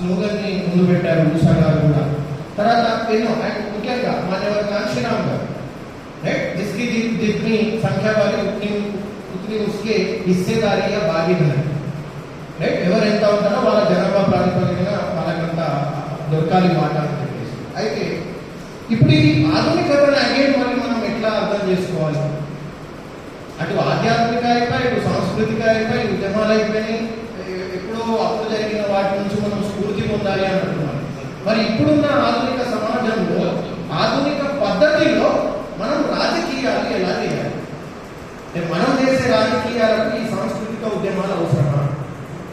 Slogan ని ముందు పెట్టారు ఉషా గారు కూడా. తర్వాత ఎన్నో అండ్ ముఖ్యంగా మాన్యవర్ కాంశీరామ్ గారు రైట్ जितनी సంఖ్య వారి ఉత్ని ఉస్కే హిస్సేదారీ యా భాగీదారీ రైట్ ఎవరు ఎంత ఉంటారో వాళ్ళ జనాభా ప్రాతిపదికన వాళ్ళకంత దొరకాలి మాట అని చెప్పేసి. అయితే ఇప్పుడు ఈ ఆధునికతను అగైన్ మరి మనం ఎట్లా అర్థం చేసుకోవాలి? అటు ఆధ్యాత్మిక అయిపోయి, ఇటు సాంస్కృతిక అయిపోయి, ఉద్యమాలు అయిపోయినాయి. ఎప్పుడో అప్పుడు జరిగిన వాటి నుంచి మనం స్ఫూర్తి పొందాలి అని అంటున్నాం. మరి ఇప్పుడున్న ఆధునిక సమాజంలో ఆధునిక పద్ధతిలో మనం రాజకీయాలు ఎలా చేయాలి? మనం చేసే రాజకీయాలకు ఈ సాంస్కృతిక ఉద్యమాలు అవసరమా?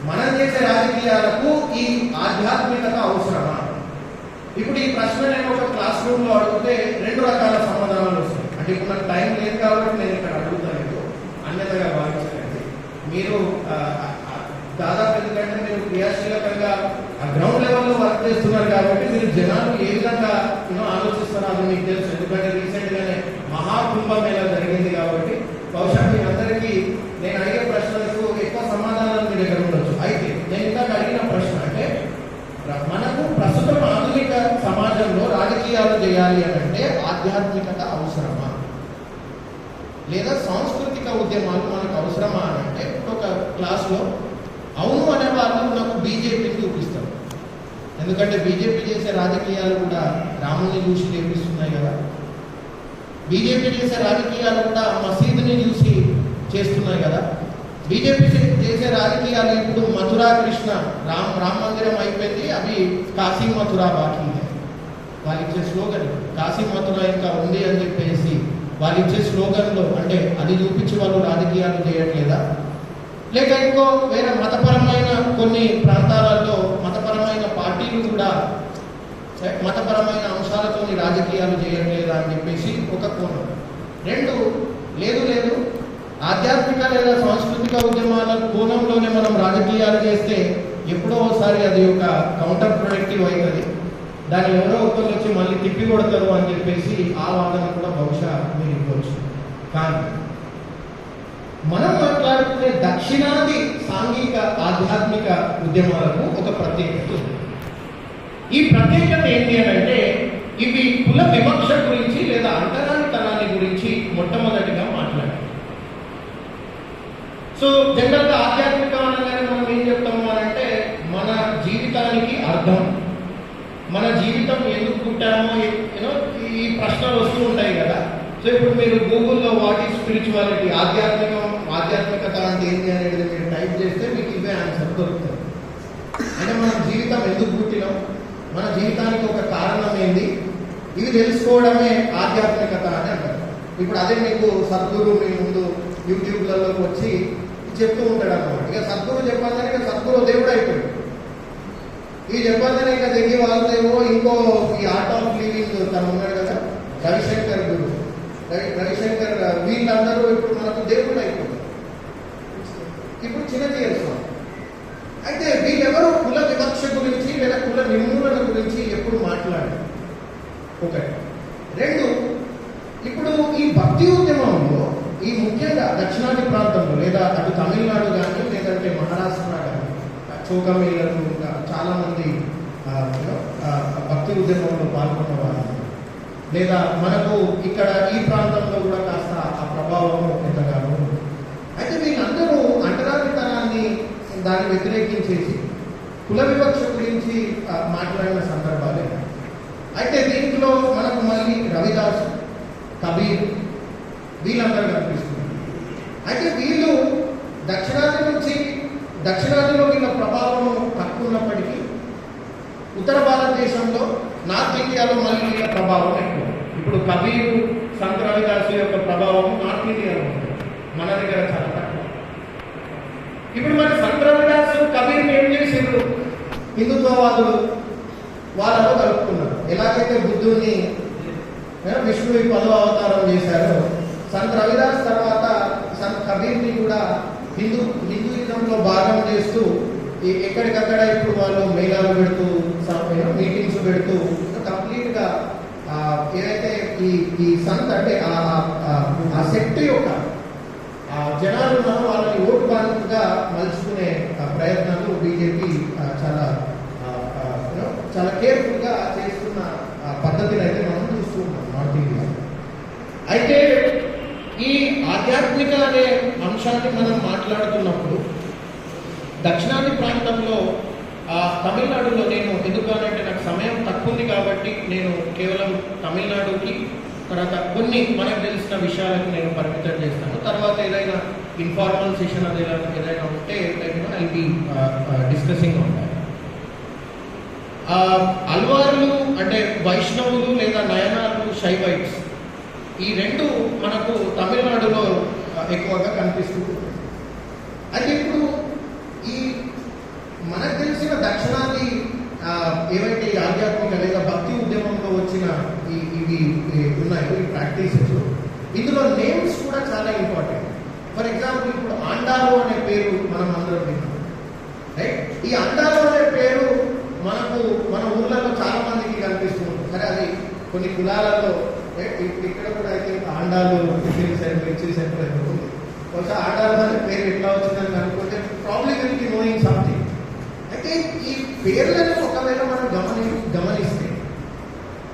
మనం చేసే రాజకీయాలకు ఈ ఆధ్యాత్మికత అవసరమా? ఇప్పుడు ఈ ప్రశ్న నేను ఒక క్లాస్ రూమ్ లో అడిగితే 2 రకాల సమాధానాలు వస్తాయి. అంటే ఇప్పుడు నాకు టైం లేదు కాబట్టి నేను ఇక్కడ అడుగుతాను, అన్యతగా భావించకండి. మీరు దాదాపు ఎందుకంటే మీరు క్రియాశీలకంగా ఆ గ్రౌండ్ లెవెల్లో వర్క్ చేస్తున్నారు కాబట్టి మీరు జనాలు ఏ విధంగా ఆలోచిస్తారో అది మీకు తెలుసు. ఎందుకంటే రీసెంట్ గానే మహాకుంభమేళా జరిగింది కాబట్టి బహుశా మీ అందరికీ నేను అడిగే ప్రశ్నలకు ఎక్కువ సమాధానాలు మీ దగ్గర ఉండొచ్చు. అయితే నేను ఇందాక అడిగిన ప్రశ్న అంటే మనకు ప్రస్తుతం ఆధునిక సమాజంలో రాజకీయాలు చేయాలి అని అంటే ఆధ్యాత్మికత అవసరమా లేదా సాంస్కృతిక ఉద్యమాలు మనకు అవసరమా అని అంటే ఒక క్లాస్లో అవును అనే వాళ్ళు నాకు బీజేపీని చూపిస్తారు. ఎందుకంటే బీజేపీ చేసే రాజకీయాలు కూడా రాముని చూసి చేపిస్తున్నాయి కదా. బీజేపీ చేసే రాజకీయాలు కూడా మసీదుని చూసి చేస్తున్నాయి కదా. బీజేపీ చేసే రాజకీయాలు ఇప్పుడు మథురా కృష్ణ రామ మందిరం అయిపోయింది, అవి కాశీ మథురా బాకీ. వాళ్ళు ఇచ్చే స్లోగన్ కాశీ మథురా ఇంకా ఉంది అని చెప్పేసి వాళ్ళు ఇచ్చే స్లోగన్లో అంటే అది చూపించి వాళ్ళు రాజకీయాలు చేయట్లేదా? లేక ఇంకో వేరే మతపరమైన కొన్ని ప్రాంతాలలో మతపరమైన పార్టీలు కూడా మతపరమైన అంశాలతో రాజకీయాలు చేయట్లేదా అని చెప్పేసి ఒక కోణం. 2 లేదు ఆధ్యాత్మిక లేదా సాంస్కృతిక ఉద్యమాల కోణంలోనే మనం రాజకీయాలు చేస్తే ఎప్పుడో ఒకసారి అది ఒక కౌంటర్ ప్రొడక్టివ్ అవుతుంది, దాన్ని ఎవరో ఒకరు వచ్చి మళ్ళీ తిప్పి కొడతారు అని చెప్పేసి ఆ వాదన కూడా బహుశా మీరు ఇవ్వచ్చు. కానీ మనం మాట్లాడుకునే దక్షిణాది సాంఘిక ఆధ్యాత్మిక ఉద్యమాలకు ఒక ప్రత్యేకత ఉంది. ఈ ప్రత్యేకత ఏంటి అని అంటే ఇవి కుల వివక్ష గురించి లేదా అంటరానితనాన్ని గురించి మొట్టమొదటిగా మాట్లాడాలి. సో జనరల్గా ఆధ్యాత్మిక అనగానే మనం ఏం చెప్తాము అని అంటే మన జీవితానికి అర్థం, మన జీవితం ఎందుకు పుట్టామో ఈ ప్రశ్నలు వస్తూ ఉంటాయి కదా. సో ఇప్పుడు మీరు గూగుల్లో వాట్ ఈజ్ స్పిరిచువాలిటీ ఆధ్యాత్మికత అంటే ఏంటి అనేది మీరు టైప్ చేస్తే మీకు ఇవే ఆన్సర్ దొరుకుతుంది. అంటే మన జీవితం ఎందుకు పుట్టినాం, మన జీవితానికి ఒక కారణం ఏంది, ఇవి తెలుసుకోవడమే ఆధ్యాత్మికత అని అంటారు. ఇప్పుడు అదే మీకు సద్గురు మీ ముందు యూట్యూబ్లలోకి వచ్చి చెప్తూ ఉంటాడు అన్నమాట. ఇక సద్గురు చెప్పాలని ఇక సద్గురు దేవుడు అయిపోయాడు. ఈ చెప్పాలని ఇక దగ్గర వాళ్ళేమో ఇంకో ఈ ఆర్ట్ ఆఫ్ లివింగ్ తను ఉన్నాడు కదా రవిశంకర్ గురు, రవిశంకర్ వీళ్ళందరూ ఇప్పుడు మనకు దేవుడు అయిపోయాడు. ఇప్పుడు చిన్న తీయస్వామి. అయితే వీళ్ళెవరూ కుల వివక్ష గురించి లేదా కుల నిర్మూలన గురించి ఎప్పుడు మాట్లాడారు. 1. 2, ఇప్పుడు ఈ భక్తి ఉద్యమంలో ఈ ముఖ్యంగా దక్షిణాది ప్రాంతంలో లేదా అటు తమిళనాడు కానీ లేదంటే మహారాష్ట్ర కానీ చౌకమేళలు ఇంకా చాలా మంది భక్తి ఉద్యమంలో పాల్గొన్న వాళ్ళు లేదా మనకు ఇక్కడ ఈ ప్రాంతంలో కూడా కాస్త ఆ ప్రభావం ఎంతగానో. అయితే వీళ్ళందరూ అంటరానితనాన్ని దాన్ని వ్యతిరేకించేసి కుల వివక్ష గురించి మాట్లాడిన సందర్భాలే. అయితే దీంట్లో మనకు మళ్ళీ రవిదాస్, కబీర్ వీళ్ళందరూ కనిపిస్తున్నారు. అయితే వీళ్ళు దక్షిణాదిలో వీళ్ళ ప్రభావం తక్కువ ఉన్నప్పటికీ ఉత్తర భారతదేశంలో నార్త్ ఇండియాలో మళ్ళీ వీళ్ళ ప్రభావం ఎక్కువ. ఇప్పుడు కబీర్, సంత రవిదాసు యొక్క ప్రభావం నార్త్ ఇండియాలో ఉంటుంది, మన దగ్గర చాలా తక్కువ. ఇప్పుడు మరి సంత రవిదాసు కబీర్ ఏం చేసిండ్రు? హిందుత్వవాదులు వాళ్ళలో కలుపుకున్నారు. ఎలాగైతే బుద్ధుడిని విష్ణువు 10వ అవతారం చేశారో సంత రవిదాస్ తర్వాత సంత కబీర్ని కూడా హిందూయిజంలో భాగం చేస్తూ ఎక్కడికక్కడ ఇప్పుడు వాళ్ళు మేళాలు పెడుతూ మీటింగ్స్ పెడుతూ కంప్లీట్గా ఏదైతే ఈ సంత అంటే ఆ సెక్ట్ యొక్క జనాలు వాళ్ళని ఓటు బ్యాంకుగా మలుచుకునే ప్రయత్నాలు బీజేపీ చాలా చాలా కేర్ఫుల్గా చేస్తున్న పద్ధతిని అయితే మనం చూస్తూ ఉన్నాం నార్త్ ఇండియా. అయితే ఈ ఆధ్యాత్మిక అనే అంశాన్ని మనం మాట్లాడుతున్నప్పుడు దక్షిణాది ప్రాంతంలో తమిళనాడులో నేను ఎందుకనంటే నాకు సమయం తక్కువ ఉంది కాబట్టి నేను కేవలం తమిళనాడుకి తర్వాత కొన్ని మనకు తెలిసిన విషయాలకు నేను పరిమితం చేస్తాను. తర్వాత ఏదైనా ఇన్ఫార్మల్ సెషన్ అది ఏదైనా ఉంటే ఐ బి డిస్కసింగ్ ఉంటాయి. అల్వార్లు అంటే వైష్ణవులు లేదా నయనాలు, శైవైట్స్ ఈ రెండు మనకు తమిళనాడులో ఎక్కువగా కనిపిస్తుంది. అయితే ఇప్పుడు ఈ మనకు తెలిసిన దక్షిణాది ఏవైతే ఈ ఆధ్యాత్మిక లేదా భక్తి ఉద్యమంలో వచ్చిన ఇవి ఉన్నాయో ఈ ప్రాక్టీసెస్, ఇందులో నేమ్స్ కూడా చాలా ఇంపార్టెంట్. ఫర్ ఎగ్జాంపుల్ ఇప్పుడు ఆండాలు అనే పేరు మనం అందరం విన్నాం, రైట్? ఈ ఆండాలు అనే పేరు మనకు మన ఊర్లలో చాలా మందికి కనిపిస్తూ ఉంటుంది. సరే, అది కొన్ని కులాలలో ఇక్కడ కూడా అయితే ఆండాలు సెంటర్ ఉంది. బహుశా ఆండాలు అనే పేరు ఎట్లా వచ్చిందని అనుకుంటే probably will be knowing something. అయితే ఈ పేర్లను ఒకవేళ మనం గమనిస్తే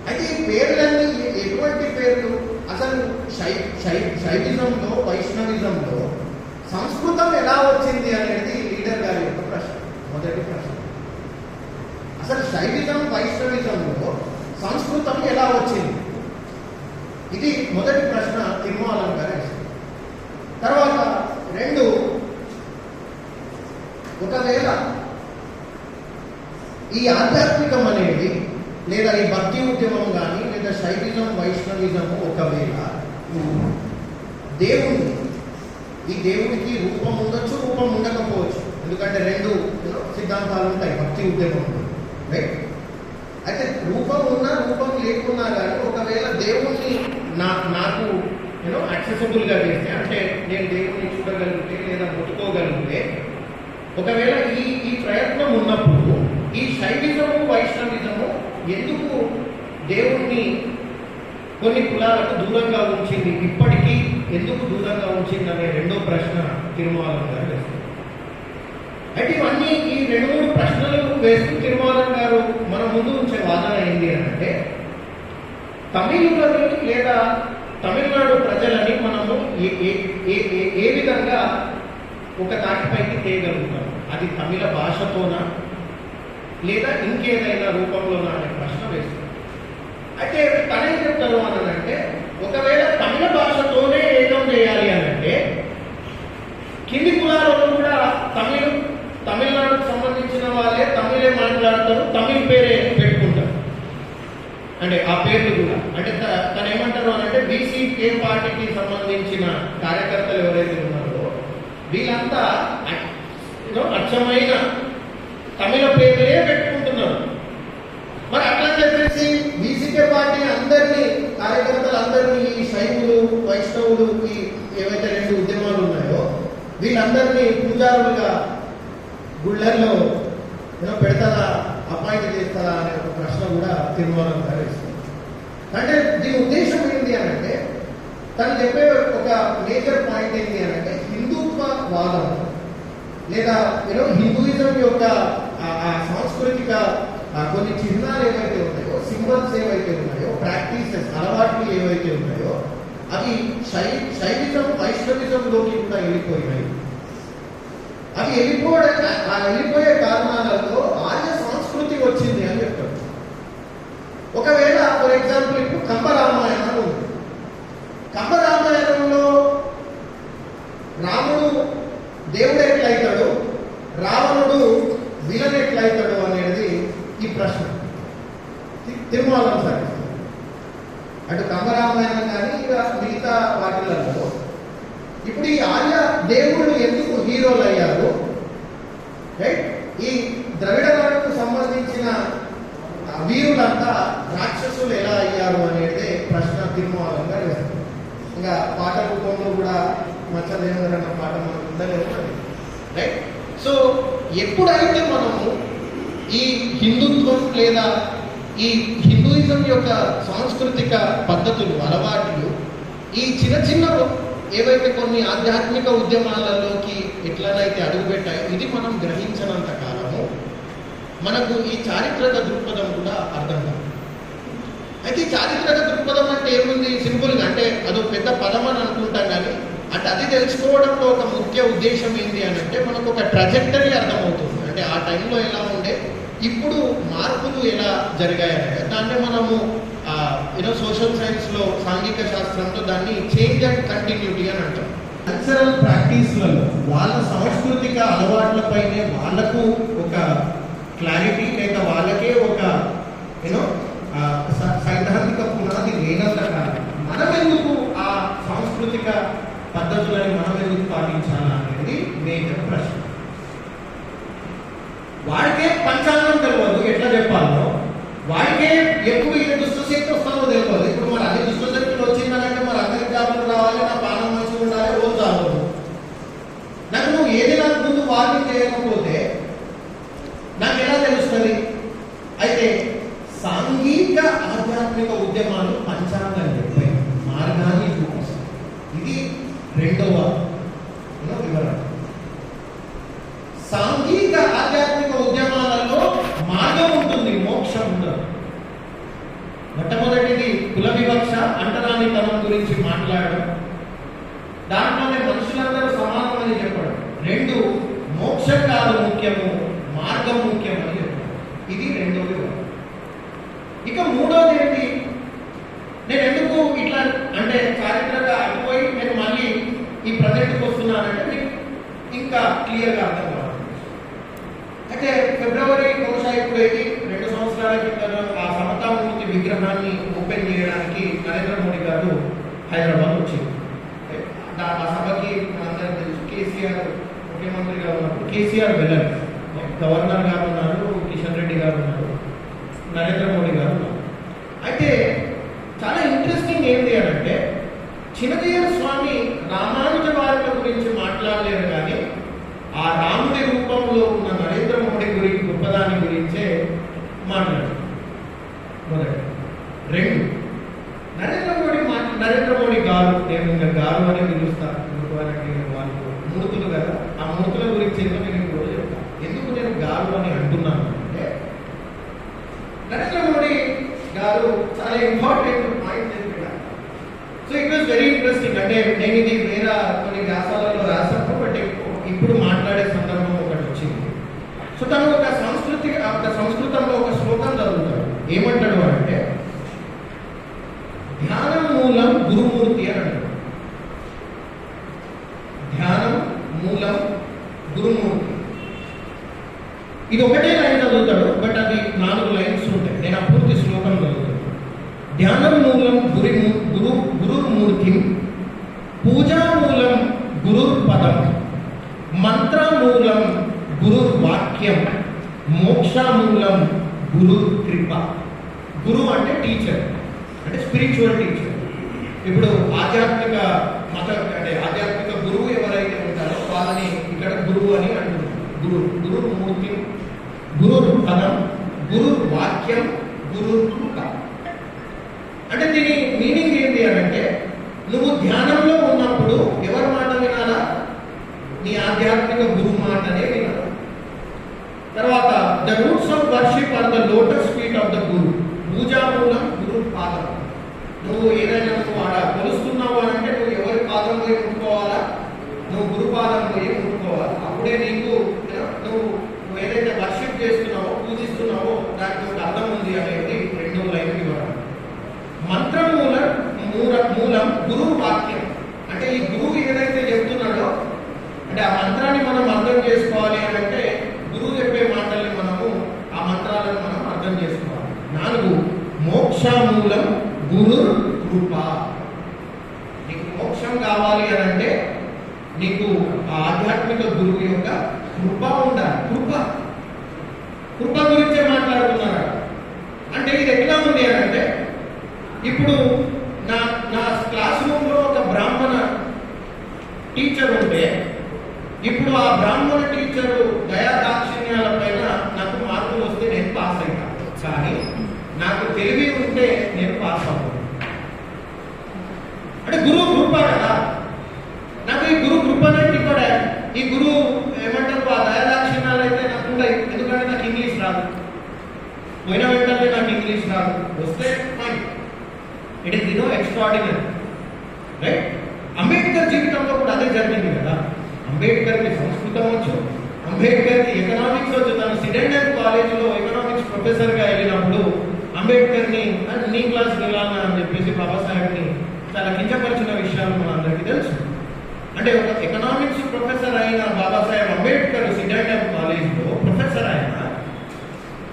అయితే ఈ పేర్లన్నీ ఎటువంటి పేర్లు? అసలు శైవిజంలో, వైష్ణవిజంలో సంస్కృతం ఎలా వచ్చింది అనేది లీడర్ గారి యొక్క ప్రశ్న, మొదటి ప్రశ్న. అసలు శైవిజం, వైష్ణవిజంలో సంస్కృతం ఎలా వచ్చింది? ఇది మొదటి ప్రశ్న తిరుమలం గారు వేసింది. తర్వాత రెండు, ఒకవేళ ఈ ఆధ్యాత్మికం అనేది లేదా ఈ భక్తి ఉద్యమం కానీ లేదా శైవిజం, వైష్ణవిజం ఒకవేళ దేవుణ్ణి, ఈ దేవునికి రూపం ఉండొచ్చు, రూపం ఉండకపోవచ్చు. ఎందుకంటే రెండు సిద్ధాంతాలు ఉంటాయి భక్తి ఉద్యమంలో, రైట్? అయితే రూపం ఉన్నా రూపం లేకున్నా కానీ ఒకవేళ దేవుణ్ణి నాకు యాక్సెసిబుల్గా చేస్తే, అంటే నేను దేవుణ్ణి చూడగలిగితే లేదా ముట్టుకోగలిగితే, ఒకవేళ ఈ ప్రయత్నం ఉన్నప్పుడు ఈ శైవిజము, వైష్ణవిజము ఎందుకు దేవుణ్ణి కొన్ని కులాలకు దూరంగా ఉంచింది, ఇప్పటికీ ఎందుకు దూరంగా ఉంచింది అనే రెండో ప్రశ్న తిరుమలం గారు వేస్తారు. అయితే ఇవన్నీ ఈ రెండు మూడు ప్రశ్నలు వేస్తూ తిరుమలం గారు మన ముందు ఉంచే వాదన ఏంటి అంటే, తమిళులని లేదా తమిళనాడు ప్రజలని మనము ఏ విధంగా ఒక తాటిపైకి తేయగలుగుతాం? అది తమిళ భాషతోనా లేదా ఇంకేదైనా రూపంలోనా అనే ప్రశ్న వేస్తుంది. అయితే తనేం చెప్తారు అని అంటే, ఒకవేళ తమిళ భాషతోనే ఏకం చేయాలి అని అంటే కింది కులాలలో కూడా తమిళనాడుకు సంబంధించిన వాళ్ళే తమిళే మాట్లాడతారు, తమిళ పేరే పెట్టుకుంటారు. అంటే ఆ పేర్లు కూడా అంటే తను ఏమంటారు అని అంటే, బీసీకే పార్టీకి సంబంధించిన కార్యకర్తలు ఎవరైతే ఉన్నారో వీళ్ళంతా అచ్చమైన తమిళ పేర్లే పెట్టుకుంటున్నారు. మరి అట్లా చెప్పేసి బీసీకే పార్టీ అందరినీ, కార్యకర్తలందరినీ ఈ శైవులు, వైష్ణవులు, ఈ ఏవైతే రెండు ఉద్యమాలు ఉన్నాయో వీళ్ళందరినీ పూజారులుగా గుళ్ళల్లో పెడతారా, అపాయింట్ చేస్తారా అనే ఒక ప్రశ్న కూడా తిరుమలం గారు వేస్తుంది. అంటే దీని ఉద్దేశం ఏంటి అని అంటే, తను చెప్పే ఒక మేజర్ పాయింట్ ఏంటి అని అంటే, హిందుత్వ వాదం లేదా హిందూయిజం యొక్క సాంస్కృతిక కొన్ని చిహ్నాలు ఏవైతే ఉన్నాయో, సింబల్స్ ఏవైతే ఉన్నాయో, ప్రాక్టీసెస్, అలవాట్లు ఏవైతే ఉన్నాయో అవి శైవిజం, వైష్ణవిజంలోకి కూడా వెళ్ళిపోయినాయి. అవి వెళ్ళిపోయే కారణాలలో ఆర్య సంస్కృతి వచ్చింది అని చెప్తారు. ఒకవేళ ఫర్ ఎగ్జాంపుల్ ఇప్పుడు కంబరామాయణం ఉంది. కంబరామాయణంలో రాముడు దేవుడు ఎట్లయితాడు, రావణుడు విలన్ ఎట్లయితాడు అనేది ఈ ప్రశ్న తిరుమలం సార్. అటు కంబరామాయణం కానీ ఇక మిగతా వాటిలలో ఇప్పుడు ఈ ఆర్య దేవుళ్ళు ఎందుకు హీరోలు అయ్యారు, రైట్? ఈ ద్రవిడ నాడుకు సంబంధించిన వీరులంతా రాక్షసులు ఎలా అయ్యారు అనేది ప్రశ్న తిరుమలంగా వేస్తారు. ఇంకా పాట రూపంలో కూడా మచ్చదేవర అన్న పాట మనకు ఉండలేదు, రైట్? సో ఎప్పుడైతే మనము ఈ హిందుత్వం లేదా ఈ హిందూయిజం యొక్క సాంస్కృతిక పద్ధతులు, అలవాట్లు ఈ చిన్న ఏవైతే కొన్ని ఆధ్యాత్మిక ఉద్యమాలలోకి ఎట్లనైతే అడుగుపెట్టాయో ఇది మనం గ్రహించినంత కాలము మనకు ఈ చారిత్రక దృక్పథం కూడా అర్థం కాదు. అయితే ఈ చారిత్రక దృక్పథం అంటే ఏముంది, సింపుల్గా అంటే అదో పెద్ద పదం అని అనుకుంటాం, కానీ అంటే అది తెలుసుకోవడంలో ఒక ముఖ్య ఉద్దేశం ఏంటి అని అంటే మనకు ఒక ట్రజెక్టరీ అర్థమవుతుంది. అంటే ఆ టైంలో ఎలా ఉండే, ఇప్పుడు మార్పులు ఎలా జరిగాయంటే దాన్ని మనము సోషల్ సైన్స్లో సాంఘిక శాస్త్రంతో దాన్ని చేంజ్ అండ్ కంటిన్యూటీ అని అంటాం. కల్చరల్ ప్రాక్టీస్లలో వాళ్ళ సాంస్కృతిక అలవాట్లపైనే వాళ్ళకు ఒక క్లారిటీ లేక వాళ్ళకే ఒక సైద్ధాంతిక పునాది లేనంత కాదు మనం ఎందుకు ఆ సాంస్కృతిక పద్ధతులని మనం ఎందుకు పాటించాలా అనేది మేజర్ ప్రశ్న. వాడికే పంచాంగం తెలియదు ఎట్లా చెప్పాలో, వాడికే ఎప్పుడు ఏ దుష్టశక్తి వస్తానో తెలియదు. ఇప్పుడు మరి అన్ని దుష్టశక్తులు వచ్చిందనంటే మరి అందరికి జాబులు రావాలి, నా పాలన మంచిగా ఉండాలి, రోజు రావద్దు. నాకు నువ్వు ఏది నాకు ముందు వార్నింగ్ చేయకపోతే నాకు ఎలా తెలుస్తుంది? అయితే సాంఘిక ఆధ్యాత్మిక ఉద్యమాలు పంచాంగం చెప్పే మార్గాన్ని చూపిస్తాయి. ఇది రెండవ వివరణ. సాంఘిక ఆధ్యాత్మిక ఉద్యమాలలో మార్గం ఉంటుంది, మోక్షం ఉండదు. మొట్టమొదటిది కుల వివక్ష, అంటరానితనం గురించి మాట్లాడడం, దాంట్లోనే మనుషులందరూ సమానమని చెప్పడం. రెండు, మోక్షం కాదు ముఖ్యము, మార్గం ముఖ్యమని చెప్పడం. ఇది రెండోది. ఇక మూడోది ఏంటి, నేను ఎందుకు ఇట్లా అంటే చారిత్రక అయిపోయి నేను మళ్ళీ ఈ ప్రజెంట్కి వస్తున్నానంటే మీకు ఇంకా క్లియర్గా అర్థం కావాలి. అయితే ఫిబ్రవరి బహుశా ఇప్పుడు 2 సంవత్సరాల కింద ఆ సమతామూర్తి విగ్రహాన్ని ఓపెన్ చేయడానికి నరేంద్ర మోడీ గారు హైదరాబాద్ వచ్చింది. ఆ సభకి మనందరం తెలుసు, కేసీఆర్ ముఖ్యమంత్రిగా ఉన్నప్పుడు కేసీఆర్ వెళ్ళారు, గవర్నర్ గారు ఉన్నారు, కిషన్ రెడ్డి గారు ఉన్నారు, నరేంద్ర మోడీ గారు ఉన్నారు. అయితే చాలా ఇంట్రెస్టింగ్ ఏంటి అని అంటే చిన్నజీయర్ స్వామి రామానుజ వార్త గురించి మాట్లాడలేరు, కానీ ఆ రాముడి రూపంలో ఉన్న నరేంద్ర మోడీ గురించి గొప్పదాని గురించే మాట్లాడారు. మొదటి. రెండు, నరేంద్ర మోడీ గారు, నేను ఇంకా గారు అని పిలుస్తాను, వాళ్ళు మూర్తులు కదా, ఆ మూర్తుల గురించి ఎందుకు నేను కూడా చెప్తాను. ఎందుకు నేను గారు అని అంటున్నాను అంటే నరేంద్ర మోడీ గారు చాలా ఇంపార్టెంట్ పాయింట్ చెప్పారు. So it was very interesting. అంటే నేను ఇది వేరే కొన్ని వ్యాసాలలో రాసాను, బట్ ఇప్పుడు మాట్లాడే సందర్భం ఒకటి వచ్చింది. సో తను ఒక సంస్కృతంలో ఒక శ్లోకం చదువుతాడు. ఏమంటాడు అంటే ధ్యానం మూలం గురుమూర్తి అని అంటాడు. ధ్యానం మూలం గురుమూర్తి. ఇది ఒకటే లైన్ చదువుతాడు, బట్ అది 4 లైన్స్ ఉంటాయి. నేను ఆ పూర్తి శ్లోకం చదువుతాను. ధ్యానం మూలం గురుమూర్తి, పూజామూలం గురుర్పదం, మంత్రమూలం గురుర్వాక్యం, మోక్షమూలం గురుకృప. గురు అంటే టీచర్, అంటే స్పిరిచువల్ టీచర్. ఇప్పుడు ఆధ్యాత్మిక అంటే ఆధ్యాత్మిక గురువు ఎవరైతే ఉంటారో వాళ్ళని ఇక్కడ గురువు అని అంటున్నారు. గురుమూర్తి, గురుర్పదం, గురుర్వాక్యం, గురుకృప. అంటే దీని మీనింగ్ ఏంటి అని అంటే నువ్వు ధ్యానంలో ఉన్నప్పుడు ఎవరి మాట వినాలా? నీ ఆధ్యాత్మిక గురువు మాటనే వినాలి. తర్వాత the roots of worship are the lotus feet of the guru. పూజామూలం గురు పాదం. నువ్వు ఏదైనా నువ్వు ఆడ కొలుస్తున్నావు అని అంటే నువ్వు ఎవరి పాదం పోయి ముట్టుకోవాలా? నువ్వు గురు పాదం పోయి ముట్టుకోవాలి. అప్పుడే నీకు నువ్వు ఏదైతే వర్షిప్ చేస్తున్నావో, పూజిస్తున్నావో దానికి ఒక అర్థం ఉంది అనేది 2వ లైన్ వివరణ. మూలం గురువు వాక్యం. అంటే ఈ గురువు ఏదైతే చెప్తున్నాడో అంటే ఆ మంత్రాన్ని మనం అర్థం చేసుకోవాలి అని అంటే గురువు చెప్పే మాటల్ని మనము ఆ మంత్రాలను మనం అర్థం చేసుకోవాలి. 4, మోక్షమూలం గురు కృప. నీకు మోక్షం కావాలి అని అంటే నీకు ఆ ఆధ్యాత్మిక గురువు యొక్క కృప ఉండాలి. కృప గురించే మాట్లాడుతున్నారా అంటే ఇది ఎట్లా ఉంది అని అంటే ఇప్పుడు నా క్లాస్ రూమ్లో ఒక బ్రాహ్మణ టీచర్ ఉంటే ఇప్పుడు ఆ బ్రాహ్మణ టీచరు దయా దాక్షిణ్యాల పైన నాకు మార్కులు వస్తే నేను పాస్ అయ్యాను, కానీ నాకు తెలివి ఉంటే నేను పాస్ అవ్వను. అంటే గురువు కృప కదా. నాకు ఈ గురు కృపనంటే ఇక్కడ ఈ గురువు ఏమంటారు, ఆ దయా దాక్షిణ్యాలు అయితే నాకు ఉండవు, ఎందుకంటే నాకు ఇంగ్లీష్ రాదు. పోయిన వెంటనే నాకు ఇంగ్లీష్ రాదు, వస్తే fine, it is extraordinary, right? Ambedkar జీవితంలో కూడా అదే జరిగింది కదా. అంబేద్కర్కి సంస్కృతం వచ్చు, అంబేద్కర్కి ఎకనామిక్స్ వచ్చు. తను సిడెండర్ కాలేజీలో ఎకనామిక్స్ ప్రొఫెసర్గా వెళ్ళినప్పుడు అంబేద్కర్ని నీ క్లాస్ వెళ్ళాలని అని చెప్పేసి బాబాసాహెబ్ని చాలా కించపరిచిన విషయాలు మన అందరికీ తెలుసు. అంటే ఒక ఎకనామిక్స్ ప్రొఫెసర్ అయిన బాబాసాహెబ్ అంబేద్కర్ సిడెండర్ కాలేజీలో ప్రొఫెసర్ అయిన,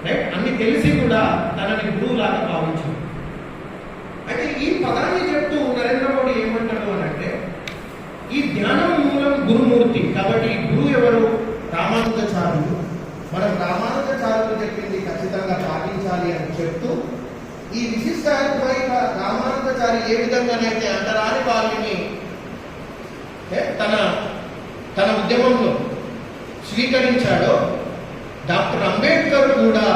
రైట్, అన్ని తెలిసి కూడా తనని గురువు లాగా భావించారు. అయితే ఈ పదాన్ని చెప్తూ నరేంద్ర మోడీ ఏమంటాడు అని అంటే, ఈ జ్ఞానం మూలం గురుమూర్తి. కాబట్టి ఈ గురువు ఎవరు? రామానుజాచార్యులు. మనం రామానుజాచార్యులు చెప్పింది ఖచ్చితంగా పాటించాలి అని చెప్తూ, ఈ విశిష్ట అద్వైత రామానుజాచారి ఏ విధంగానైతే అంటరాని వారిని తన ఉద్యమంలో స్వీకరించాడో, డాక్టర్ అంబేద్కర్ కూడా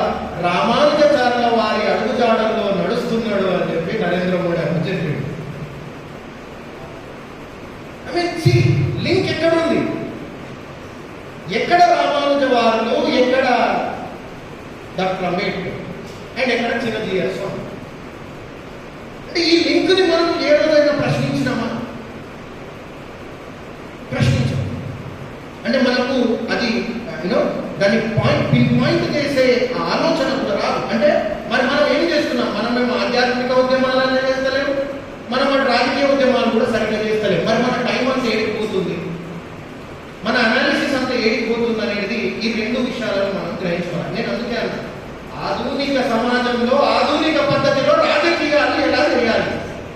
రామానుజాచార్యుల వారి అడుగుజాడల్లో నడుస్తున్నాడు అని చెప్పి నరేంద్ర మోడీ చెప్పాడు. లింక్ ఎక్కడ ఉంది? ఎక్కడ రామానుజ వారులు, ఎక్కడ డాక్టర్ అంబేద్కర్, అండ్ ఎక్కడ చిన్నజీఆర్ స్వామి? అంటే ఈ లింక్ని మనం ఏ రోజైనా ప్రశ్నించినామా? ప్రశ్నించాం. అంటే మనకు అది దాన్ని పిన్ పాయింట్ చేసే ఆలోచన కూడా రాదు. అంటే మరి మనం ఏం చేస్తున్నాం? మేము ఆధ్యాత్మిక ఉద్యమాలనే చేస్తలేము, మనం రాజకీయ ఉద్యమాలు కూడా సరిగ్గా చేస్తలేము. మరి మన టైం అంతా ఏడిపోతుంది, మన అనాలిసిస్ అంతా ఏడిపోతుంది అనేది ఈ రెండు విషయాలను మనం గ్రహించుకోవాలి. నేను అందుకే అన్నా, ఆధునిక సమాజంలో ఆధునిక పద్ధతిలో రాజకీయాలు ఎలా చేయాలి.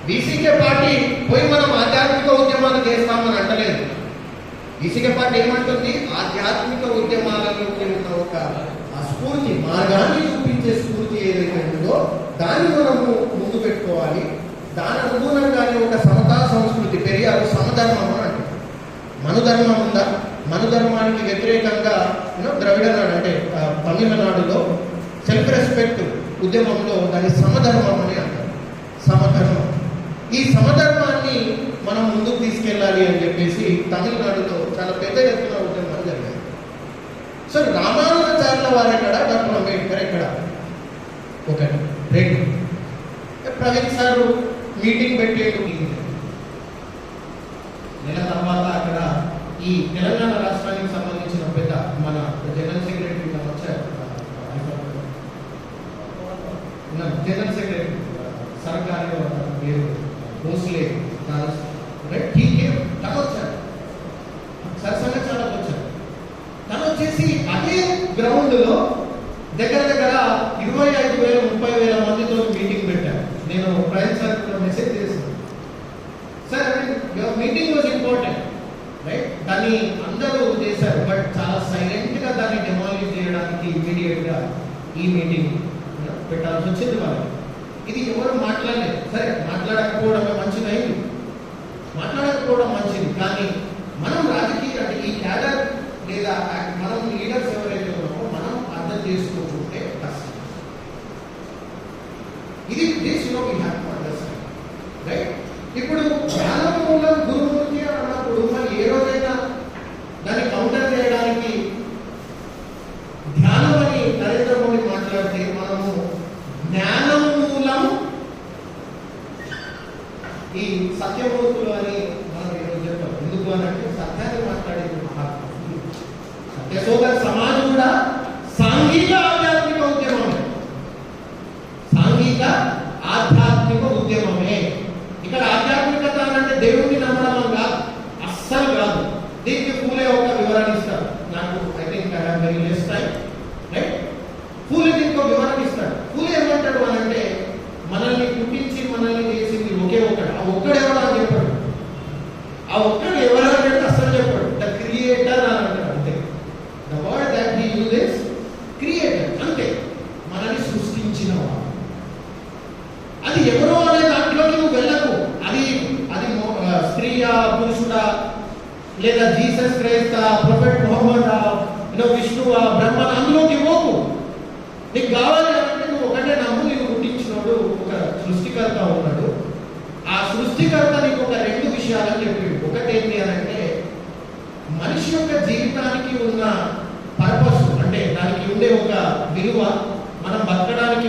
బీసీకే పార్టీ పోయి మనం ఆధ్యాత్మిక ఉద్యమాలు చేస్తామని అంటలేదు. బీసీకే పార్టీ ఏమంటుంది? ఆధ్యాత్మిక ఉద్యమాలలో ఉన్న ఒక స్ఫూర్తి, మార్గాన్ని చూపించే స్ఫూర్తి ఏదైతే ఉందో దాన్ని మనము ముందు పెట్టుకోవాలి. దాని అనుగుణంగానే ఒక సమతా సంస్కృతి, పెరియారు సమధర్మం అని అంటారు. మనుధర్మం ఉందా? మనుధర్మానికి వ్యతిరేకంగా ద్రవిడ నాడు అంటే తమిళనాడులో సెల్ఫ్ రెస్పెక్ట్ ఉద్యమంలో దాన్ని సమధర్మం అని అంటారు. సమధర్మం. ఈ సమధర్మాన్ని మనం ముందుకు తీసుకెళ్ళాలి అని చెప్పేసి తమిళనాడులో చాలా పెద్ద ఎత్తున ఉద్యమాలు జరిగాయి. సో రామానుజాచార్యుల వారు ఎక్కడ, డాక్టర్ అంబేద్కర్ ఎక్కడ? ఒకటి. రెండు, ప్రవీణ్ సార్ మీటింగ్ పెట్టేందుకు నెల తర్వాత అక్కడ ఈ తెలంగాణ రాష్ట్రానికి సంబంధించిన పెద్ద మన జనరల్ సెక్రటరీ వచ్చారు. జనరల్ సెక్రటరీ సర్కారు పేరు భోస్లే, తను వచ్చారు. సరసంగచాలకు వచ్చారు. తను వచ్చేసి అదే గ్రౌండ్లో దగ్గర 25,000 30,000 మందితో మీటింగ్ పెట్టారు. నేను ప్రైమ్ సార్ కూడా మెసేజ్ చేశాను, sir your meeting was important, right? దాన్ని అందరూ చేశారు, బట్ చాలా సైలెంట్గా దాన్ని డెమాలిష్ చేయడానికి ఇమీడియట్గా ఈ మీటింగ్ పెట్టాల్సి వచ్చింది వాళ్ళకి. ఇది ఎవరు మాట్లాడలేదు. సరే, మాట్లాడకపోవడమే మంచిదైంది, మాట్లాడకపోవడం మంచిది. కానీ మనం రాజకీయ అంటే ఈ క్యాడర్ లేదా మనం లీడర్స్ ఎవరైతే ఉన్నామో మనం అర్థం చేసుకోకుంటే కష్టం. ఇది దేశంలో we have to understand, right? ఇప్పుడు జ్ఞానం మూలం గురుమూర్తి అన్నప్పుడు మరి ఏ రోజైనా దాన్ని కౌంటర్ చేయడానికి ధ్యానం అని నరేంద్ర మోడీ మాట్లాడితే మనము జ్ఞానం మూలం ఈ సత్యమూర్తులు అని మనం ఈరోజు చెప్తాం. ఎందుకు అని అంటే సత్యాన్ని మాట్లాడేది మహాత్ముడు. సత్యశోధ సమాజం కూడా సాంఘిక ఆధ్యాత్మిక ఉద్యమమే. సాంఘిక ఆధ్యాత్మిక ఉద్యమమే. ఇక్కడ ఆధ్యాత్మికత అంటే దేవుడిని నమ్మడం కాదు, అస్సలు కాదు. దీనికి పూలే ఒక వివరణ ఇస్తారు. నాకు I think I have very less time, right? పూలే దీనికి ఒక వివరణ ఇస్తాడు. పూలే ఏమంటాడు అని అంటే, మనల్ని పుట్టించి మనల్ని చేసింది ఒకే ఒక్కడు. ఆ ఒక్కడెవడా అని చెప్పాడు. ఆ ఒక్కడు ఎవరంటే అస్సలు చెప్పాడు. ద క్రియేటర్ అని అంటాడు. అంతే. The word that he uses creator. అంతే. మనల్ని సృష్టించిన వాడు. అది ఎవరో అనే దాంట్లోకి నువ్వు వెళ్ళకు. అది స్త్రీయా, పురుషుడా, లేదా జీసస్ క్రైస్తా, ప్రొఫెట్ మొహమ్మదా, విష్ణువా, బ్రహ్మ, అందులోకి పోకు. నీకు కావాలి అంటే నువ్వు ఒకటే నమ్ము. నీకు పుట్టించినోడు ఒక సృష్టికర్త ఉన్నాడు. ఆ సృష్టికర్త నీకు ఒక రెండు విషయాలని చెప్పిండు. ఒకటేంటి అని అంటే, మనిషి యొక్క జీవితానికి ఉన్న పర్పస్ అంటే దానికి ఉండే ఒక విలువ, మనం బతకడానికి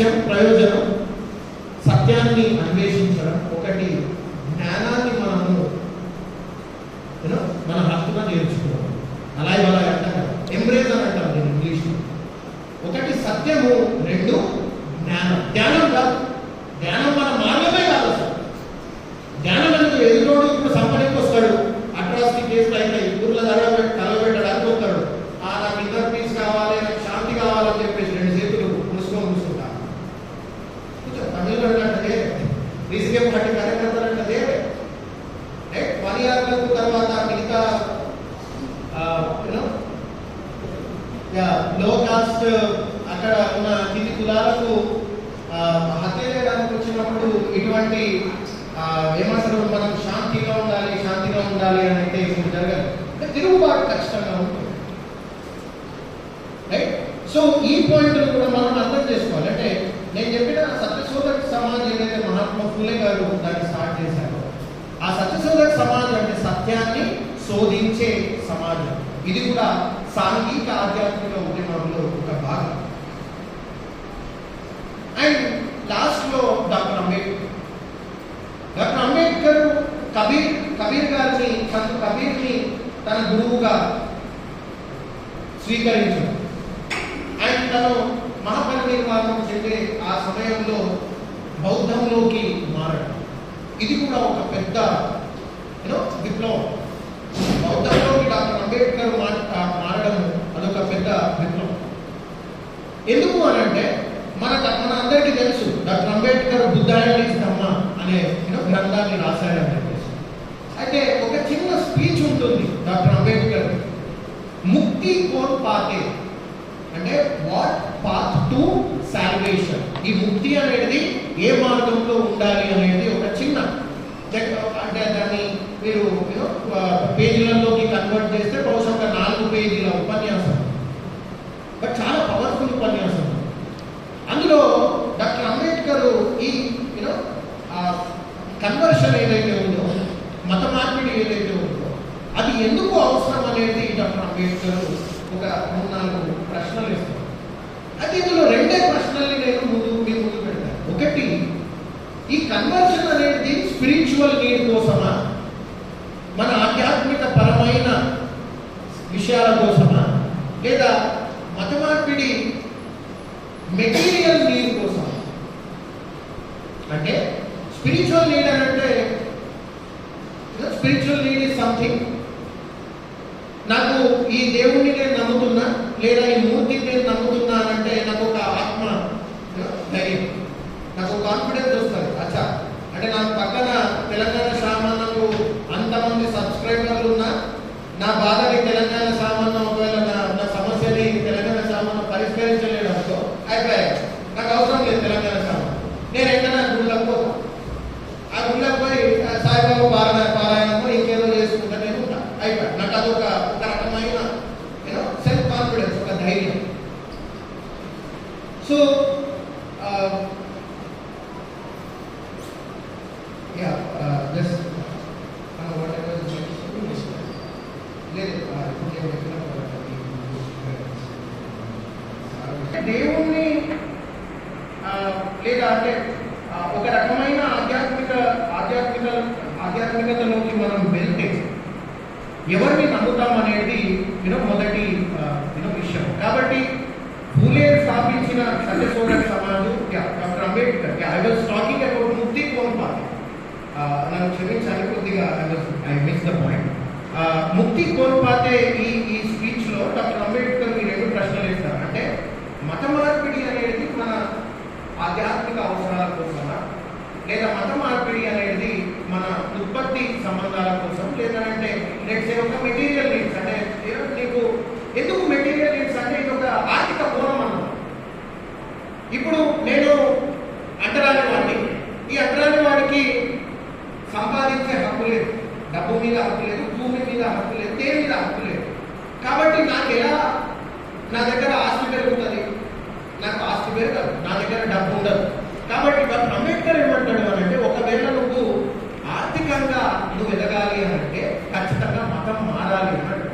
లక్ష్యం, ప్రయోజనం సత్యాన్ని అన్వేషించడం, ఒకటి జ్ఞానాన్ని మనము మన హక్కుగా నేర్చుకోవడం. అలా ఇవాళ అంటారు ఎంబ్రేజ్ అని అంటారు నేను ఇంగ్లీష్లో. ఒకటి సత్యము, రెండు జ్ఞానం. జ్ఞానం కాదు, జ్ఞానం మన మార్గమే కాదు అసలు. జ్ఞానం ఎందుకు? ఎదురోడు ఇప్పుడు సంపనికి వస్తాడు, అట్రాసిటీ కేసులు అయితాయి, ఊర్లో తలబెట్టడానికి వస్తాడు. నాకు ఇద్దరు పీస్ కావాలి, నాకు శాంతి కావాలని చెప్పేసి రెండు చేతులు కూర్చుంటా. తమిళలో అంటే రీసీఎం పార్టీ కార్యకర్తలు అంటే 1 year తర్వాత మిగతా లో కాస్ట్ అక్కడ ఉన్న కింది కులాలకు హత్య చేయడానికి వచ్చినప్పుడు ఇటువంటి ఏమంటారు, మనం శాంతిగా ఉండాలి అని అయితే ఇప్పుడు జరగదు. అంటే తిరుగుబాటు ఖచ్చితంగా ఉంటుంది. రైట్. సో ఈ పాయింట్ కూడా మనం అర్థం చేసుకోవాలి. అంటే నేను చెప్పిన సత్యశోధక సమాజ్ ఏదైతే మహాత్మా ఫులే గారు దాన్ని స్టార్ట్ చేశారో, ఆ సత్యశోధక సమాజం అంటే సత్యాన్ని శోధించే సమాజం. ఇది కూడా సాంఘిక ఆధ్యాత్మిక ఉద్యమంలో ఒక భాగం. అండ్ లాస్ట్ లో డాక్టర్ అంబేద్కర్ కబీర్ గారిని, సంత్ కబీర్ని తన గురువుగా స్వీకరించారు. అండ్ తను మహాపరినిర్వాణం చెందే ఆ సమయంలో బౌద్ధంలోకి మారడం, ఇది కూడా ఒక పెద్ద విప్లవం. బౌద్ధంలోకి డాక్టర్ అంబేద్కర్ మారడం అదొక పెద్ద విప్లవం. ఎందుకు అని అంటే మన అందరికీ తెలుసు డాక్టర్ అంబేద్కర్ బుద్ధ అండ్ ధమ్మ అనే గ్రంథాన్ని రాశారని చెప్పేసి. అయితే ఒక చిన్న స్పీచ్ ఉంటుంది డాక్టర్ అంబేద్కర్, ముక్తి కోన్ పాతే అంటే వాట్ పాత్ టు సాల్వేషన్. ఈ ముక్తి అనేది ఏ మార్గంలో ఉండాలి అనేది ఒక చిన్న అంటే దాన్ని మీరు పేజీలలోకి కన్వర్ట్ చేస్తే బహుశా ఒక 4 పేజీల ఉపన్యాసం, బట్ చాలా పవర్ఫుల్ ఉపన్యాసం. అందులో డాక్టర్ అంబేద్కర్ ఈ కన్వర్షన్ ఏదైతే ఉందో, మత మార్పిడి ఏదైతే ఉందో, అది ఎందుకు అవసరం అనేది డాక్టర్ అంబేద్కర్ ఒక 3-4 ప్రశ్నలు ఇస్తారు. అయితే ఇందులో 2 ప్రశ్నల్ని నేను ముందు పెడతాను. ఒకటి, ఈ కన్వర్షన్ అనేది స్పిరిచువల్ నీడ్ కోసమా, మన ఆధ్యాత్మిక పరమైన విషయాల కోసమా, లేదా మత మార్పిడి మెటీరియల్ నీడ్ కోసమా? అంటే స్పిరిచువల్ నీడ్ అని అంటే స్పిరిచువల్ నీడ్ ఈజ్ సంథింగ్, నాకు ఈ దేవుణ్ణి నేను నమ్ముతున్నా లేదా ఈ మూర్తిని నేను నమ్ముతున్నా అంటే నాకు ఒక ఆత్మ ధైర్యం, నాకు కాన్ఫిడెన్స్ వస్తుంది. అచ్చా, అంటే నాకు పక్కన తెలంగాణ సామాన్లకు అంతమంది సబ్స్క్రైబర్లు ఉన్నా నా బాధని తెలంగాణ సామాన్యం ఒకవేళ నా సమస్యని తెలంగాణ సామాన్యం పరిష్కరించలేడు అనుకో, అయిపోయాయి, నాకు అవసరం లేదు తెలంగాణ సామాన్యం. నేను ఎక్కడైనా గుళ్ళకు పోతా, ఆ గుళ్ళకు పోయి సాయిబాబు పారాయణము ఇంకేదో చేసుకుంటా, నేను ఉంటా, అయిపోయి. నాకు అదొక రకమైన సెల్ఫ్ కాన్ఫిడెన్స్, ఒక ధైర్యం. సో దేవుణ్ణి లేదా అంటే ఒక రకమైన ఆధ్యాత్మికతలోకి మనం వెళ్తే ఎవరిని నమ్ముతాం అనేది మొదటి విషయం. కాబట్టి ఫూలే స్థాపించిన సత్యశోధక సమాజం, doctor Ambedkar, I was talking about ముక్తి కోన్ పాతే. నన్ను క్షమించాలి, కొద్దిగా ఐ మిస్ ద పాయింట్. ముక్తి కోన్ పాతే ఈ స్పీచ్ లో డాక్టర్ అంబేద్కర్ ఈ 2 ప్రశ్నలు ఇస్తారు. అంటే మత మార్పిడి అనేది మన ఆధ్యాత్మిక అవసరాల కోసమా, లేదా మత మార్పిడి అనేది మన ఉత్పత్తి సంబంధాల కోసం, లేదంటే లెట్స్ ఒక మెటీరియల్ నీడ్స్. అంటే నీకు ఎందుకు మెటీరియల్ నీడ్స్ అంటే ఇది ఒక ఆర్థిక మూలం అన్నమాట. ఇప్పుడు నేను అంటరాని వాడిని, ఈ అంటరాని వాడికి సంపాదించే హక్కు లేదు, డబ్బు మీద హక్కు లేదు, భూమి మీద హక్కు లేదు, దేని మీద హక్కు లేదు. కాబట్టి నాకు ఎలా, నా దగ్గర ఆస్తి పెరుగుతుంది, నాకు ఆస్తి పెరగదు, నా దగ్గర డబ్బు ఉండదు. కాబట్టి డాక్టర్ అంబేద్కర్ ఏమంటాడు అని అంటే, ఒకవేళ నువ్వు ఆర్థికంగా నువ్వు ఎదగాలి అని అంటే ఖచ్చితంగా మతం మారాలి అన్నాడు.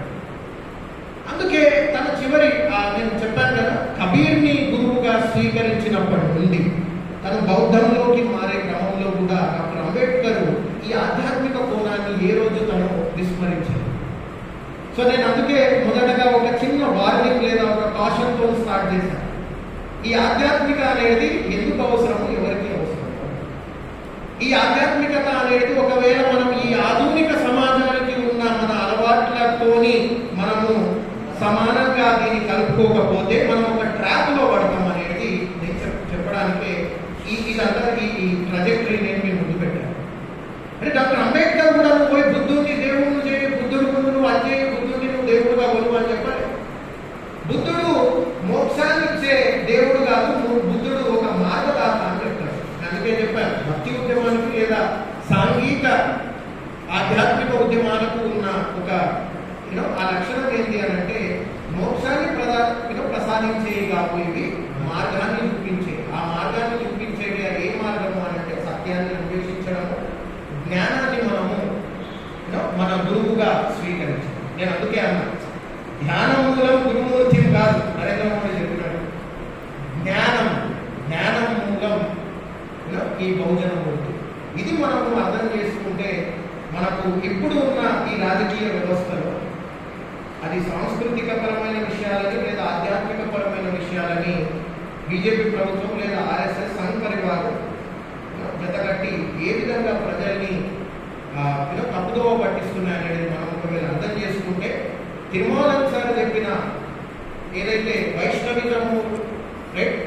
అందుకే తన చివరి నేను చెప్పాను కదా, కబీర్ని గురువుగా స్వీకరించినప్పటి నుండి తను బౌద్ధంలోకి మారే క్రమంలో కూడా డాక్టర్ అంబేద్కర్ ఈ ఆధ్యాత్మిక కోణాన్ని ఏ రోజు తను విస్మరించారు. సో నేను అందుకే మొదటగా ఒక చిన్న వార్నింగ్ లేదా ఒక కాషన్తో స్టార్ట్ చేశాను. ఈ ఆధ్యాత్మిక అనేది ఎందుకు అవసరము, ఎవరికి అవసరం? ఈ ఆధ్యాత్మికత అనేది ఒకవేళ మనం ఈ ఆధునిక సమాజానికి ఉన్న మన అలవాట్లతోని మనము సమానంగా దీన్ని కలుపుకోకపోతే మనం ఒక ట్రాప్లో పడతాం అనేది నేను చెప్పడానికి ఇదంతా ఈ ట్రజెక్టరీ నేను మీ ముందు పెట్టాను. అంటే డాక్టర్ అంబేద్కర్ కూడా నువ్వు పోయి బుద్ధుడిని దేవుడిని చేయి, బుద్ధుడి ముందు నువ్వు అది చేయి, బుద్ధుడిని నువ్వు దేవుడుగా కొలువు అని చెప్పాలి. బుద్ధుడు మోక్షాన్ని ఇచ్చే దేవుడు కాదు, బుద్ధుడు ఒక మార్గదాత అని చెప్తాడు. అందుకే చెప్పాను, భక్తి ఉద్యమానికి లేదా సాంఘిక ఆధ్యాత్మిక ఉద్యమాలకు ఉన్న ఒక ఆ లక్షణం ఏంటి అని అంటే మోక్షాన్ని ప్రసాదించే కాబోయేవి మార్గాన్ని చూపించే, ఆ మార్గాన్ని చూపించేది ఏ మార్గము అని అంటే సత్యాన్ని అన్వేషించడము, జ్ఞానాన్ని మనము మన గురువుగా స్వీకరించడం. నేను అందుకే అన్నా, ధ్యానం మూలం గురుమూర్తి కాదు, నరేంద్ర మోడీ చెప్పినాడు. జ్ఞానం మూలం ఈ బహుజన మూర్తి. ఇది మనము అర్థం చేసుకుంటే మనకు ఇప్పుడు ఉన్న ఈ రాజకీయ వ్యవస్థలో అది సాంస్కృతిక పరమైన విషయాలని లేదా ఆధ్యాత్మిక పరమైన విషయాలని బీజేపీ ప్రభుత్వం లేదా ఆర్ఎస్ఎస్ సంఘ్ పరివారం జతగట్టి ఏ విధంగా ప్రజల్ని తప్పుదోవ పట్టిస్తున్నాయనేది మనం ఒకవేళ అర్థం చేసుకుంటే, తిరుమల సార్ చెప్పిన ఏదైతే వైష్ణవిజము,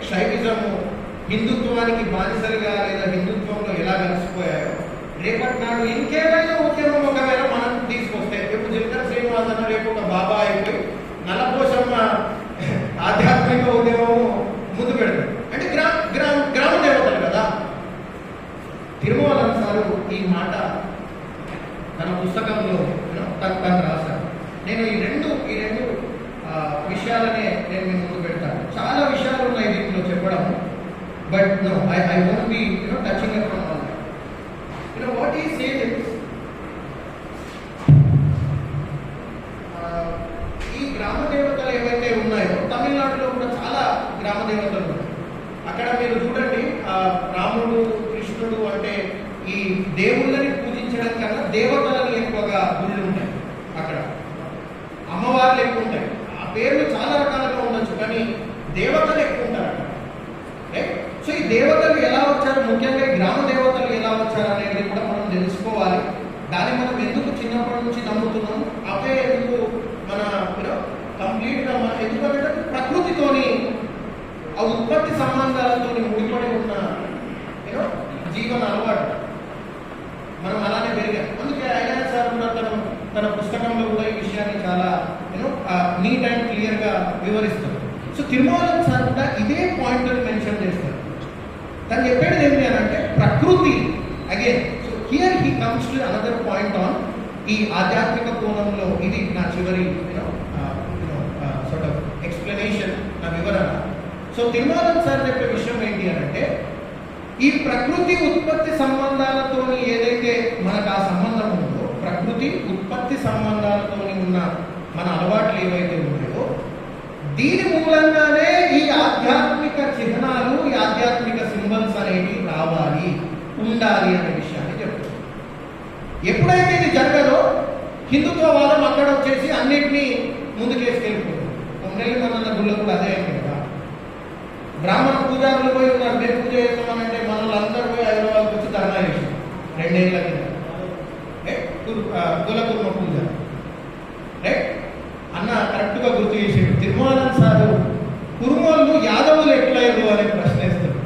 శైవిజము హిందుత్వానికి బానిసలుగా లేదా హిందుత్వంలో ఎలా కలిసిపోయాయో, రేపటి నాడు ఇంకేమైనా ఉద్యమం ఒకవేళ మనం తీసుకొస్తే, రేపు జిల్లా శ్రీనివాసన రేపు ఒక బాబా అయిపోయి నలపోషమ్మ ఆధ్యాత్మిక ఉద్యమము ముందు పెడతాడు అంటే గ్రామ దేవతలు కదా. తిరుమల సారు ఈ మాట తన పుస్తకంలో తను రాశారు. నేను ఈ రెండు విషయాలనే నేను మీ ముందు పెడతాను. చాలా విషయాలు ఉన్నాయి దీంట్లో చెప్పడం, but no I won't be touching up on all that. What he said is ఈ గ్రామ దేవతలు ఏవైతే ఉన్నాయో, తమిళనాడులో కూడా చాలా గ్రామ దేవతలు ఉన్నాయి. అక్కడ మీరు చూడండి, రాముడు కృష్ణుడు అంటే ఈ దేవుళ్ళని పూజించడం కన్నా దేవతలని ఎక్కువగా గుళ్ళు ఉంటాయి. అక్కడ అమ్మవార్లు ఎక్కువ ఉంటాయి. ఆ పేర్లు చాలా రకాలుగా ఉండొచ్చు, కానీ దేవతలు ఎక్కువ ఉంటారు అక్కడ. సో ఈ దేవతలు ఎలా వచ్చారు, ముఖ్యంగా గ్రామ దేవతలు ఎలా వచ్చారు అనేది కూడా మనం తెలుసుకోవాలి. దాన్ని మనం ఎందుకు చిన్నప్పటి నుంచి నమ్ముతున్నాం, అవే ఎందుకు మన కంప్లీట్గా మన ఎందుకంటే ప్రకృతితోని ఆ ఉత్పత్తి సంబంధాలతో ముడిపడి ఉన్న జీవన అలవాటు మనం అలానే పెరిగాం. అందుకే ఆయన సార్ కూడా తన పుస్తకంలో కూడా ఈ విషయాన్ని చాలా నీట్ అండ్ క్లియర్గా వివరిస్తారు. సో తిరుమల సార్ కూడా ఇదే పాయింట్ మెన్షన్ చేస్తారు. తను చెప్పేది ఏంటి అని అంటే ప్రకృతి again. So here he comes to another point on ఈ ఆధ్యాత్మిక కోణంలో. ఇది నా చివరి సార్ట్ ఆఫ్ ఎక్స్ప్లెనేషన్, నా వివరణ. సో తిరుమల సార్ చెప్పే విషయం ఏంటి అని అంటే ఈ ప్రకృతి ఉత్పత్తి సంబంధాలతో ఏదైతే మనకు ఆ సంబంధం ఉందో, ప్రకృతి ఉత్పత్తి సంబంధాలతో ఉన్న మన అలవాట్లు ఏవైతే ఉన్నాయో, దీని మూలంగానే ఈ ఆధ్యాత్మిక చిహ్నాలు, ఈ ఆధ్యాత్మిక సింబల్స్ అనేవి రావాలి, ఉండాలి అనే విషయాన్ని చెప్తారు. ఎప్పుడైతే ఇది జరగదో హిందుత్వవాదం అక్కడ వచ్చేసి అన్నింటినీ ముందుకేసుకెళ్ళిపోతుంది. కొన్నేళ్ళు మన గుళ్ళు కూడా అదే అయింది కదా. బ్రాహ్మణ పూజారులు పోయి ఉన్నారు, మేము పూజ చేస్తామనంటే మనల్ని పోయి హైదరాబాద్కి వచ్చి ధర్నా చేసాం 2 ఏళ్ళ కింద. కులకుర్మ పూజ అన్న కరెక్ట్గా గుర్తు చేసాడు. తిరుమల సారు కురుమోళ్ళు యాదవులు ఎట్లయ్యారు అనే ప్రశ్న వేస్తారు.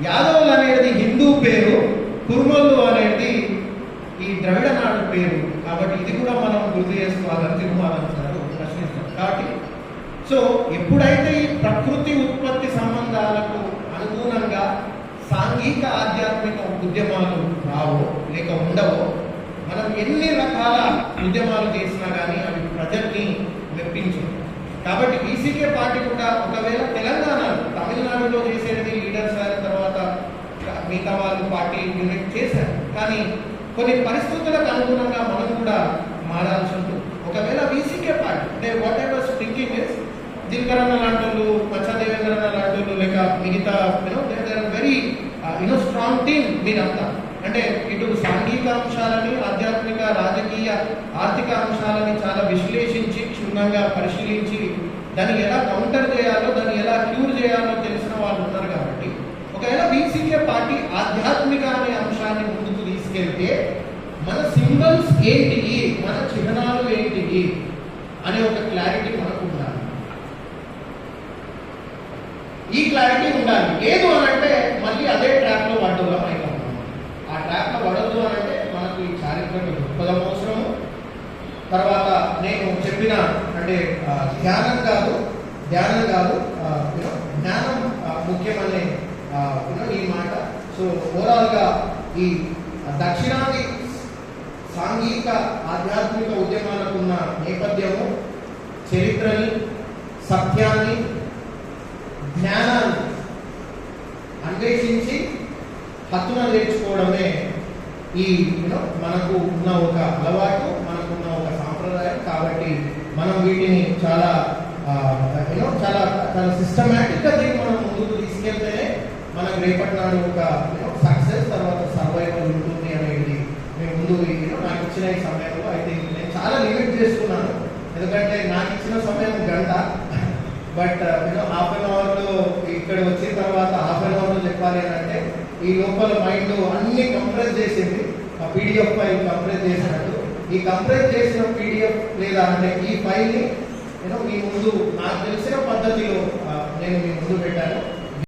యాదవులు అనేది హిందూ పేరు, కురుమోళ్ళు అనేది ఈ ద్రవిడ నాడు పేరు. కాబట్టి ఇది కూడా మనం గుర్తు చేసుకోవాలని తిరుమల సారు ప్రశ్నిస్తారు. కాబట్టి సో ఎప్పుడైతే ఈ ప్రకృతి ఉత్పత్తి సంబంధాలకు అనుగుణంగా సాంఘిక ఆధ్యాత్మిక ఉద్యమాలు రావో లేక ఉండవో, మనం ఎన్ని రకాల ఉద్యమాలు చేసినా కానీ అవి ప్రజల్ని మెప్పించవు. కాబట్టి బీసీకే పార్టీ కూడా ఒకవేళ తెలంగాణలో, తమిళనాడులో చేసేది లీడర్స్ అయిన తర్వాత మిగతా వాళ్ళు పార్టీ యూనిట్ చేశారు. కానీ కొన్ని పరిస్థితులకు అనుగుణంగా మనం కూడా మారాల్సి ఉంటుంది. ఒకవేళ బీసీకే పార్టీ అంటే వాట్ ఎవర్ థింకింగ్ ఇస్ జిల్కరన్న లాంటి వాళ్ళు, మచ్చదేవేంద్రన్న లాంటి వాళ్ళు, లేక మిగతా రొటీన్ మీరంతా అంటే ఇటు సాంఘిక అంశాలని, ఆధ్యాత్మిక, రాజకీయ, ఆర్థిక అంశాలని చాలా విశ్లేషించి క్షుణ్ణంగా పరిశీలించి దాన్ని ఎలా కౌంటర్ చేయాలో, దాన్ని ఎలా క్యూర్ చేయాలో తెలిసిన వాళ్ళు ఉన్నారు కాబట్టి ఒకవేళ బీసీకే పార్టీ ఆధ్యాత్మిక అనే అంశాన్ని ముందుకు తీసుకెళ్తే మన సింబల్స్ ఏంటివి, మన చిహ్నాలు ఏంటివి అనే ఒక క్లారిటీ మనకు ఉండాలి. ఈ క్లారిటీ ఉండాలి. లేదు అనంటే మళ్ళీ అదే ట్రాక్ లో పడ్డోళ్ళం అయినా ఉన్నాం. ఆ ట్రాక్ లో పడద్దు అనంటే మనకు ఈ చారిత్రక దృక్పథం అవసరము. తర్వాత నేను చెప్పిన అంటే ధ్యానం కాదు జ్ఞానం ముఖ్యమనే ఈ మాట. సో ఓవరాల్ గా ఈ దక్షిణాది సాంఘిక ఆధ్యాత్మిక ఉద్యమాలకు ఉన్న నేపథ్యము, చరిత్రని, సత్యాన్ని, జ్ఞానాన్ని అన్వేషించి హత్తున నేర్చుకోవడమే ఈ మనకు ఉన్న ఒక అలవాటు, మనకున్న ఒక సాంప్రదాయం. కాబట్టి మనం వీటిని చాలా చాలా చాలా సిస్టమేటిక్గా దీన్ని మనం ముందుకు తీసుకెళ్తేనే మనకు రేపటి నాడు ఒక సక్సెస్ తర్వాత సర్వైవల్ ఉంటుంది అనేది మేము ముందు నాకు ఇచ్చిన ఈ సమయంలో అయితే నేను చాలా లిమిట్ చేసుకున్నాను. ఎందుకంటే నాకు ఇచ్చిన సమయం గంట, బట్ హాఫ్ అన్ అవర్లో ఇక్కడ వచ్చిన తర్వాత హాఫ్ అన్ అవర్లో చెప్పాలి అని అంటే ఈ లోపల మైండ్ అన్ని కంప్రెస్ చేసింది. ఆ పీడిఎఫ్ ఫైల్ కంప్రెస్ చేసినట్టు ఈ కంప్రెస్ చేసిన పీడిఎఫ్ లేదా అంటే ఈ ఫైల్ని మీ ముందు నాకు తెలిసిన పద్ధతిలో నేను మీ ముందు పెట్టాను.